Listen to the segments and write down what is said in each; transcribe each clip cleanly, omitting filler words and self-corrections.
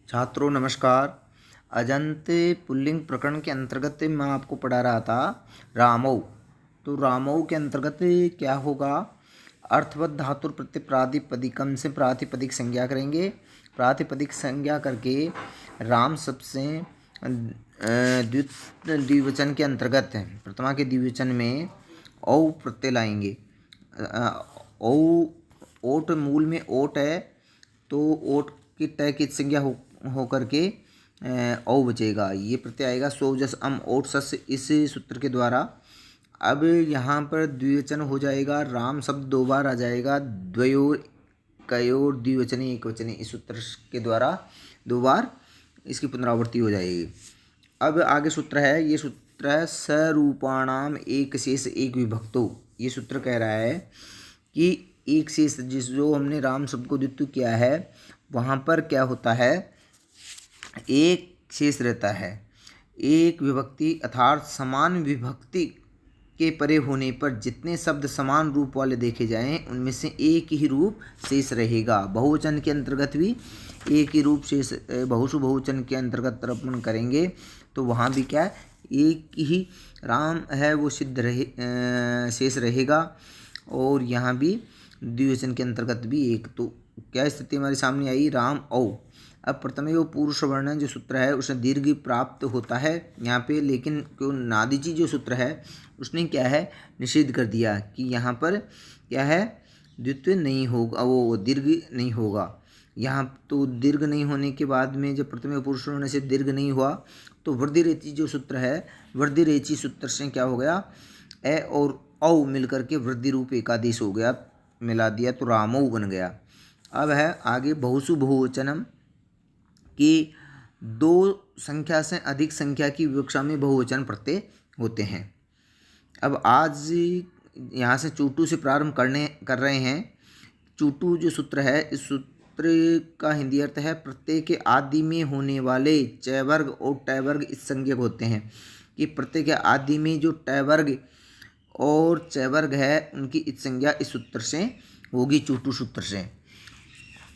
छात्रों नमस्कार। अजंत पुल्लिंग प्रकरण के अंतर्गत मैं आपको पढ़ा रहा था रामौ। तो रामौ के अंतर्गत क्या होगा, अर्थवत धातु प्रत्यय प्रातिपदिकम से प्रातिपदिक संज्ञा करेंगे। प्रातिपदिक संज्ञा करके राम शब्द से द्विवचन के अंतर्गत प्रथमा के द्विवचन में औ प्रत्यय लाएंगे। औ ओट मूल में ओट है, तो ओट की तय की संज्ञा हो करके औ बचेगा, ये प्रत्यय आएगा। सो जस अम ओट सस, इस सूत्र के द्वारा अब यहाँ पर द्विवचन हो जाएगा। राम शब्द दो बार आ जाएगा, द्वयोर कयोर द्विवचने एक वचने, इस सूत्र के द्वारा दो बार इसकी पुनरावृत्ति हो जाएगी। अब आगे सूत्र है, ये सूत्र है सरूपाणाम एक शेष एक विभक्तो। ये सूत्र कह रहा है कि एक शेष जो हमने राम शब्द को द्वित्व किया है वहाँ पर क्या होता है, एक शेष रहता है। एक विभक्ति अर्थात समान विभक्ति के परे होने पर जितने शब्द समान रूप वाले देखे जाएं उनमें से एक ही रूप शेष रहेगा। बहुवचन के अंतर्गत भी एक ही रूप शेष, बहुसु बहुवचन के अंतर्गत अपन करेंगे तो वहाँ भी क्या है, एक ही राम है वो सिद्ध रहे शेष रहेगा। और यहाँ भी द्विवचन के अंतर्गत भी एक, तो क्या स्थिति हमारे सामने आई, राम औ। अब प्रथम वो पुरुष वर्ण जो सूत्र है उसमें दीर्घ प्राप्त होता है यहाँ पे, लेकिन क्यों नादिची जो सूत्र है उसने क्या है निषेध कर दिया कि यहाँ पर क्या है द्वित्व नहीं होगा, वो दीर्घ नहीं होगा यहाँ। तो दीर्घ नहीं होने के बाद में जब प्रथम पुरुष वर्ण से दीर्घ नहीं हुआ तो वृद्धि रेची जो सूत्र है, वृद्धि रेची सूत्र से क्या हो गया, ए और औ मिलकर के वृद्धि रूप एकादेश हो गया, मिला दिया तो रामौ बन गया। अब है आगे बहुसु बहुवचनम कि दो संख्या से अधिक संख्या की विवक्षा में बहुवचन प्रत्यय होते हैं। अब आज यहाँ से चूटू से प्रारंभ कर रहे हैं। चूटू जो सूत्र है, इस सूत्र का हिंदी अर्थ है प्रत्यय के आदि में होने वाले चय वर्ग और टय वर्ग इस संज्ञक होते हैं। कि प्रत्यय के आदि में जो टय वर्ग और चय वर्ग है उनकी इस संज्ञा इस सूत्र से होगी, चूटू सूत्र से।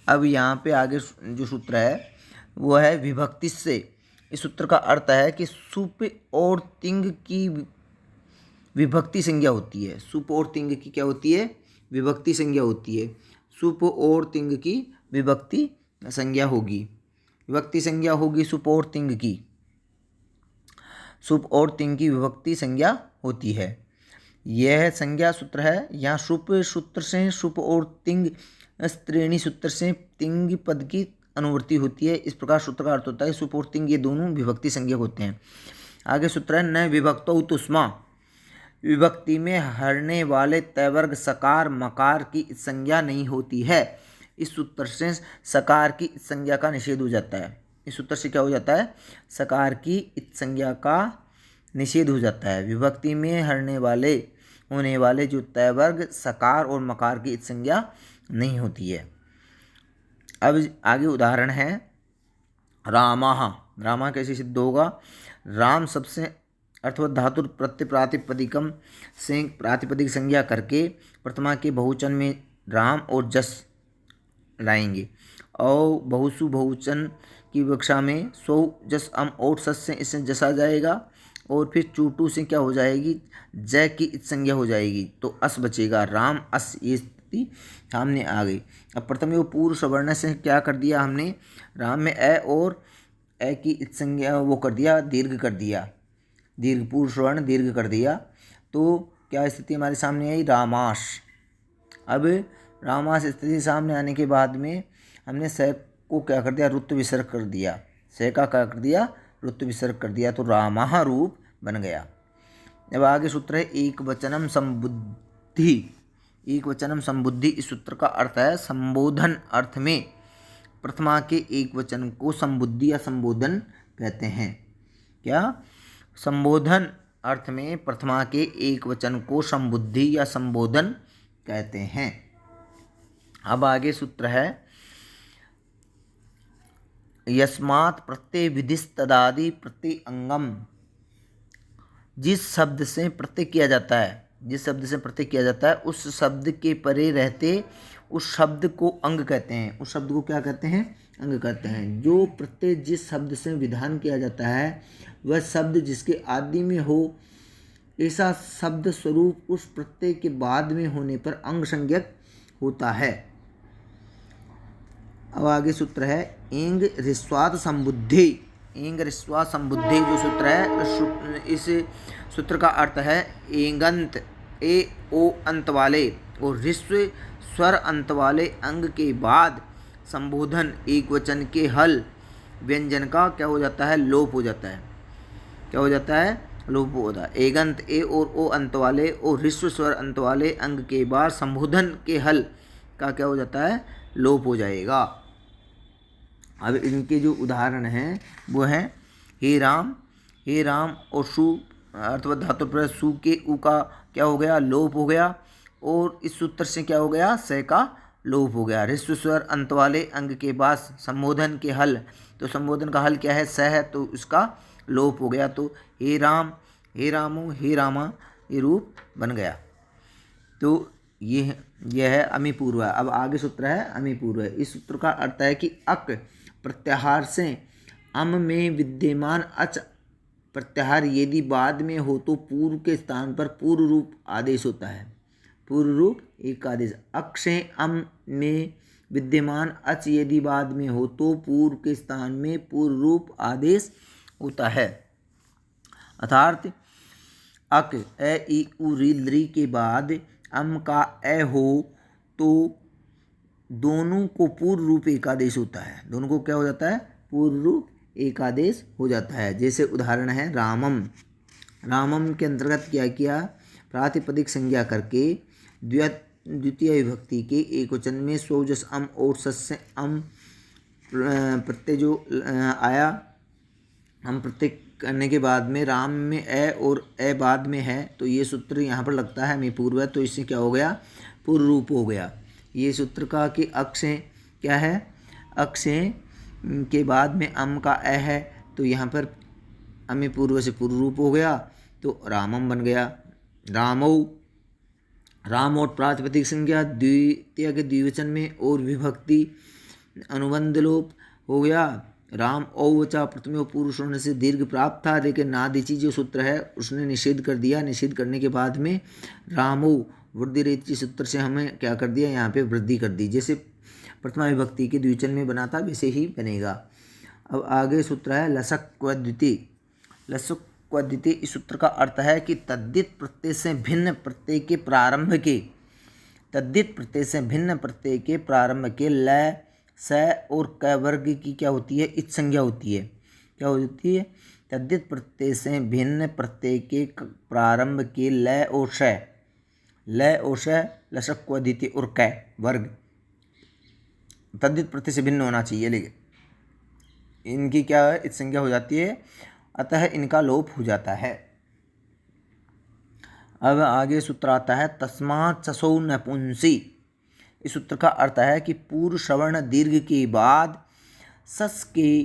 अब यहाँ पे आगे जो सूत्र है वो है विभक्ति से। इस सूत्र का अर्थ है कि सुप और तिंग की विभक्ति संज्ञा होती है। सुप और तिंग की क्या होती है, विभक्ति संज्ञा होती है। सुप और तिंग की विभक्ति संज्ञा होगी, विभक्ति संज्ञा होगी सुप और तिंग की। सुप और तिंग की विभक्ति संज्ञा होती है, यह संज्ञा सूत्र है। यहाँ सुप सूत्र से सुप और तिंग स्त्रीणी सूत्र से तिंग पद की अनुवृत्ति होती है। इस प्रकार सूत्र का अर्थ होता है सुप और तिंग ये दोनों विभक्ति संज्ञक होते हैं। आगे सूत्र है न विभक्तौ तुष्मा, विभक्ति में हरने वाले तय वर्ग सकार मकार की संज्ञा नहीं होती है। इस सूत्र से सकार की संज्ञा का निषेध हो जाता है। इस सूत्र से क्या हो जाता है, सकार की संज्ञा का निषेध हो जाता है। विभक्ति में हरने वाले होने वाले जो तय वर्ग सकार और मकार की संज्ञा नहीं होती है। अब आगे उदाहरण है रामाह। रामा कैसे सिद्ध होगा, राम सबसे अर्थवत धातु प्रत्यय प्रातिपदिकम से प्रातिपदिक संज्ञा करके प्रथमा के बहुवचन में राम और जस लाएंगे। और बहुसु बहुवचन की विवक्षा में सो जस अम और सस से इससे जस आ जाएगा और फिर चूटू से क्या हो जाएगी, जय की संज्ञा हो जाएगी तो अस बचेगा, राम अस, ये स्थिति सामने आ गई। अब प्रथम वो पूर्व सवर्ण से क्या कर दिया हमने, राम में ए और ए की संज्ञा वो कर दिया, दीर्घ कर दिया, दीर्घ पूर्व सवर्ण दीर्घ कर दिया तो क्या स्थिति हमारे सामने आई, रामास। अब रामास स्थिति सामने आने के बाद में हमने स को क्या कर दिया, रुत्व विसर्ग कर दिया, स का क्या कर दिया, रुत्व विसर्ग कर दिया तो रामाह रूप बन गया। अब आगे सूत्र है एक वचनम संबुद्धि। एक वचनम संबुद्धि, इस सूत्र का अर्थ है संबोधन अर्थ में प्रथमा के एक वचन को संबुद्धि या संबोधन कहते हैं। क्या, संबोधन अर्थ में प्रथमा के एक वचन को संबुद्धि या संबोधन कहते हैं। अब आगे सूत्र है यस्मात् प्रत्यय विधिस्तदादि प्रत्यय अंगम। जिस शब्द से प्रत्यय किया जाता है जिस शब्द से प्रत्यय किया जाता है उस शब्द के परे रहते उस शब्द को अंग कहते हैं। उस शब्द को क्या कहते हैं? अंग कहते हैं। जो प्रत्यय जिस शब्द से विधान किया जाता है वह शब्द जिसके आदि में हो, ऐसा शब्द स्वरूप उस प्रत्यय के बाद में होने पर अंग संज्ञक होता है। अब आगे सूत्र है एंग ऋस्वात् संबुद्धि। एंग ऋस्वात् संबुद्धि जो सूत्र है, इस सूत्र का अर्थ है एंगंत ए ओ अंत वाले और ऋस्व स्वर अंत वाले अंग के बाद संबोधन एक वचन के हल व्यंजन का क्या हो जाता है? लोप हो जाता है। क्या हो जाता है? लोप होता है। एगंत ए और ओ अंत वाले और ऋस्व स्वर अंत वाले अंग के बाद संबोधन के हल का क्या हो जाता है? लोप हो जाएगा। अब इनके जो उदाहरण हैं वो हैं हे राम और सु अर्थवत धातु पर सु के उ का क्या हो गया? लोप हो गया। और इस सूत्र से क्या हो गया? स का लोप हो गया। ऋस्व स्वर अंत वाले अंग के बाद संबोधन के हल, तो संबोधन का हल क्या है? स है, तो इसका लोप हो गया। तो हे राम, हे रामो, हे रामा ये रूप बन गया। तो यह है अमीपूर्व। अब आगे सूत्र है अमीपूर्व। इस सूत्र का अर्थ है कि अक प्रत्याहार से अम में विद्यमान अच प्रत्याहार यदि बाद में हो तो पूर्व के स्थान पर पूर्व रूप आदेश होता है। पूर्व रूप एक आदेश। अक से अम में विद्यमान अच यदि बाद में हो तो पूर्व के स्थान में पूर्व रूप आदेश होता है। अर्थात अक ए ई उ री लृ के बाद अम का ए हो तो दोनों को पूर्व रूप एकादेश होता है। दोनों को क्या हो जाता है? पूर्व रूप एकादेश हो जाता है। जैसे उदाहरण है रामम। रामम के अंतर्गत क्या किया? प्रातिपदिक संज्ञा करके द्वितीय विभक्ति के एक वचन में स्वजस अम और सस्य अम प्रत्यय जो आया, हम प्रत्यय करने के बाद में राम में ए और ए बाद में है, तो ये सूत्र यहाँ पर लगता है अमीपूर्व है, तो इससे क्या हो गया? पूर्व रूप हो गया। ये सूत्र का कि अक से क्या है? अक से के बाद में अम का ए है, तो यहाँ पर अमीपूर्व से पूर्व रूप हो गया, तो रामम बन गया। रामौ, राम और प्रातिपदिक संज्ञा द्वितीय के द्विवचन में और विभक्ति अनुबंध लोप हो गया। राम औवचा प्रथम पुरुष होने से दीर्घ प्राप्त था, लेकिन नादिची जो सूत्र है उसने निषेध कर दिया। निषेध करने के बाद में रामो वृद्धि रेची सूत्र से हमें क्या कर दिया? यहाँ पे वृद्धि कर दी। जैसे प्रथमा विभक्ति के द्विवचन में बना था वैसे ही बनेगा। अब आगे सूत्र है लसक व द्वितीय। लसक व द्वितीय इस सूत्र का अर्थ है कि तद्धित प्रत्यय से भिन्न प्रत्यय के प्रारंभ के तद्धित प्रत्यय से भिन्न प्रत्यय के प्रारंभ के लय स और क वर्ग की क्या होती है? इच संज्ञा होती है। क्या होती है? तद्धित प्रत्यय से भिन्न प्रत्यय के प्रारंभ के लय और श लसक व द्वितीय और क वर्ग तद्धित प्रत्यय से भिन्न होना चाहिए, लेकिन इनकी क्या है? इच संज्ञा हो जाती है, अतः इनका लोप हो जाता है। अब आगे सूत्र आता है तस्मात् ससौ नपुंसी। इस सूत्र का अर्थ है कि पूर्व श्रवण दीर्घ के बाद सस के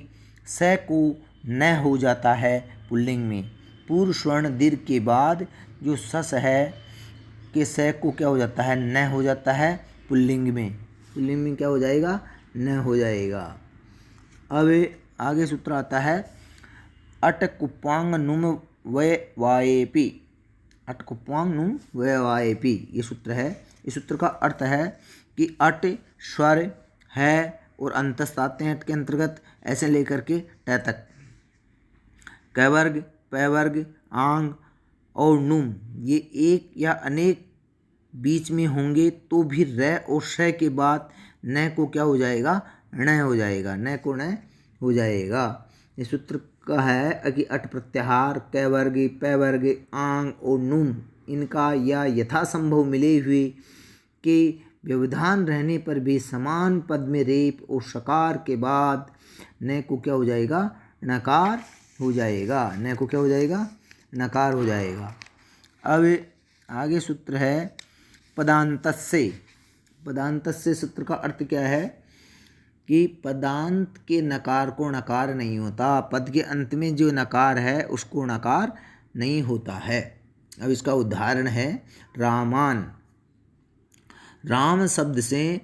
स को न हो जाता है पुल्लिंग में। पूर्व श्रवण दीर्घ के बाद जो सस है के स को क्या हो जाता है? न हो जाता है पुल्लिंग में। पुल्लिंग में क्या हो जाएगा? न हो जाएगा। अब आगे सूत्र आता है अट कुप्वांग नुम वे वाएपी। अट कुप्वांग नुम वे वाएपी ये सूत्र है। इस सूत्र का अर्थ है कि अट स्वर है और अंतस्थ आते हैं अट के अंतर्गत, ऐसे लेकर के ट तक। क वर्ग, प वर्ग, आंग और नुम ये एक या अनेक बीच में होंगे तो भी र और श के बाद न को क्या हो जाएगा? ण हो जाएगा। न को ण हो जाएगा। इस सूत्र का है कि अट प्रत्याहार क वर्ग, प वर्ग, आंग और नुम इनका या यथासंभव मिले हुए के व्यवधान रहने पर भी समान पद में रेप और शकार के बाद न को क्या हो जाएगा? नकार हो जाएगा। न को क्या हो जाएगा? नकार हो जाएगा। अब आगे सूत्र है पदांतस्य। पदांतस्य सूत्र का अर्थ क्या है कि पदांत के नकार को नकार नहीं होता। पद के अंत में जो नकार है उसको नकार नहीं होता है। अब इसका उदाहरण है रामान। राम शब्द से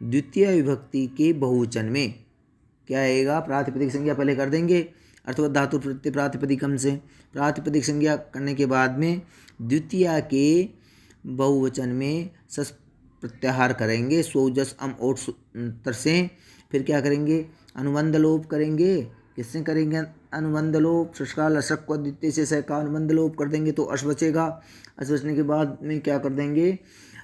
द्वितीय विभक्ति के बहुवचन में क्या आएगा? प्रातिपदिक संज्ञा पहले कर देंगे, अर्थवत धातु प्रत्यय प्रातिपदिकम से। प्रातिपदिक संज्ञा करने के बाद में द्वितीय के बहुवचन में सस प्रत्याहार करेंगे, सो जस अम ओट सूत्र से। फिर क्या करेंगे? अनुबंध लोप करेंगे। किससे करेंगे अनुबंध लोप? ससकाल अशक को द्वितीय से स का अनुबंध लोप कर देंगे तो अश बचेगा। अश बचने के बाद में क्या कर देंगे?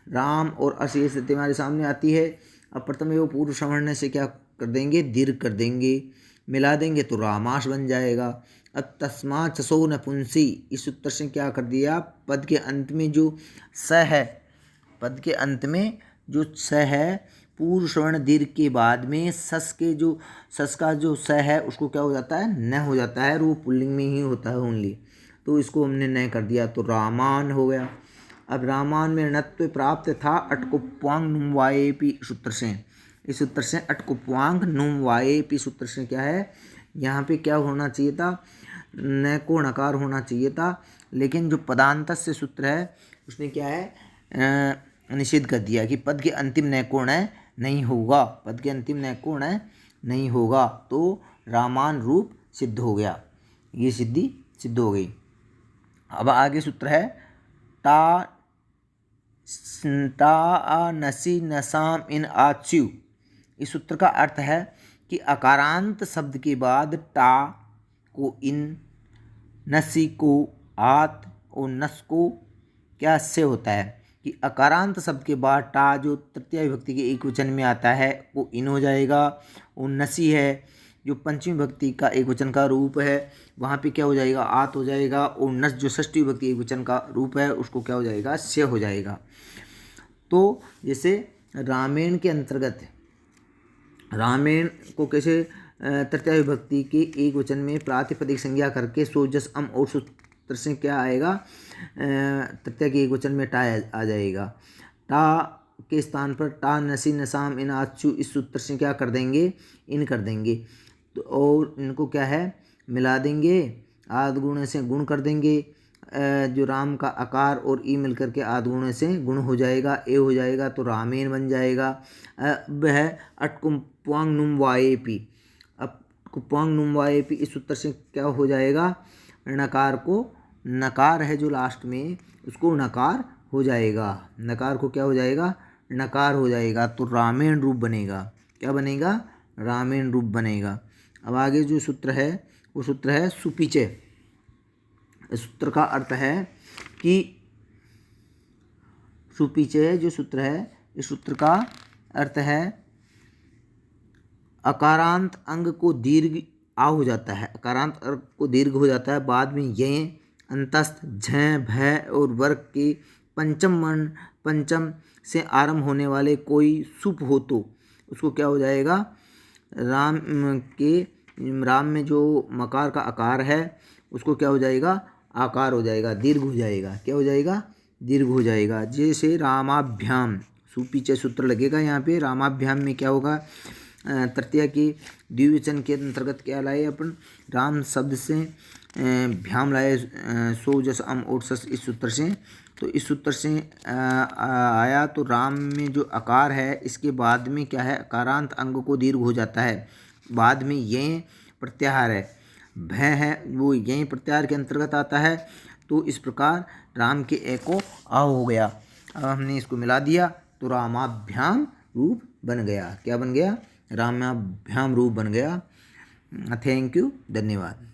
राम और अश ये स्थिति हमारे सामने आती है। अब प्रथम एवं पूर्व समझने से क्या कर देंगे? दीर्घ कर देंगे, मिला देंगे तो रामाश बन जाएगा। अब तस्मात् चसो नपुंसी, इस सूत्र से क्या कर दिया? पद के अंत में जो स है, पद के अंत में जो स है, पूर्व स्वर्ण दीर्घ के बाद में सस का जो स है उसको क्या हो जाता है? न हो जाता है, और वो पुल्लिंग में ही होता है ओनली, तो इसको हमने न कर दिया तो रामान हो गया। अब रामान में णत्व प्राप्त था अटकुप्वांग नुम वाएपी सूत्र से। इस सूत्र से अटकुप्वांग नुम वाएपी सूत्र से क्या है? यहाँ पे क्या होना चाहिए था? न को नकार होना चाहिए था, लेकिन जो पदांत से सूत्र है उसने क्या है? निषेध कर दिया कि पद के अंतिम न कोण नहीं होगा, पद के अंतिम न कोण नहीं होगा, तो रामान रूप सिद्ध हो गया, ये सिद्धि सिद्ध हो गई। अब आगे सूत्र है टा नसी नसाम इन आच्यु। इस सूत्र का अर्थ है कि अकारांत शब्द के बाद टा को इन, नसी को आत और नस को क्या से होता है कि अकारांत शब्द के बाद टा जो तृतीय विभक्ति के एक वचन में आता है वो इन हो जाएगा। और नसी है जो पंचमी विभक्ति का एक वचन का रूप है, वहाँ पे क्या हो जाएगा? आत हो जाएगा। और नस जो षष्ठी विभक्ति एक वचन का रूप है उसको क्या हो जाएगा? से हो जाएगा। तो जैसे रामायण के अंतर्गत रामायण को कैसे तृतीय विभक्ति के एक वचन में प्रातिपदिक संज्ञा करके सो जस अम और सूत्र से क्या आएगा? तृतीय के एक वचन में टा आ जाएगा। टा के स्थान पर टा नसी नसाम इन आचु, इस सूत्र से क्या कर देंगे? इन कर देंगे, तो और इनको क्या है? मिला देंगे, आद गुण से गुण कर देंगे। जो राम का आकार और ई मिलकर के आद गुण से गुण हो जाएगा, ए हो जाएगा तो रामेन बन जाएगा। अब है अटकुप्वांग नुम वाएपी। अब कुप्वांग नुम वाएपी इस सूत्र से क्या हो जाएगा? णकार को, नकार है जो लास्ट में उसको नकार हो जाएगा, नकार को क्या हो जाएगा? नकार हो जाएगा, तो रामेण रूप बनेगा। क्या बनेगा? रामेण रूप बनेगा। अब आगे जो सूत्र है वो सूत्र है सुपीचे। इस सूत्र का अर्थ है कि सुपीचे जो सूत्र है, इस सूत्र का अर्थ है अकारांत अंग को दीर्घ आ हो जाता है, अकारांत अंग को दीर्घ हो जाता है, बाद में ये अंतस्थ झ भय और वर्ग के पंचम से आरंभ होने वाले कोई सुप हो तो उसको क्या हो जाएगा? राम में जो मकार का आकार है उसको क्या हो जाएगा? आकार हो जाएगा, दीर्घ हो जाएगा। क्या हो जाएगा? दीर्घ हो जाएगा। जैसे रामाभ्याम, सुपीचे सूत्र लगेगा यहाँ पे। रामाभ्याम में क्या होगा? तृतीया के द्विवचन के अंतर्गत क्या लाए अपन? राम शब्द से भ्याम लाए, सो जस अम और सस, इस सूत्र से। तो इस सूत्र से आया तो राम में जो आकार है इसके बाद में क्या है? अकारांत अंग को दीर्घ हो जाता है, बाद में ये प्रत्याहार है, भय है वो यही प्रत्याहार के अंतर्गत आता है। तो इस प्रकार राम के ए को आ हो गया। अब हमने इसको मिला दिया तो रामाभ्याम रूप बन गया। क्या बन गया? रामाभ्याम रूप बन गया। थैंक यू, धन्यवाद।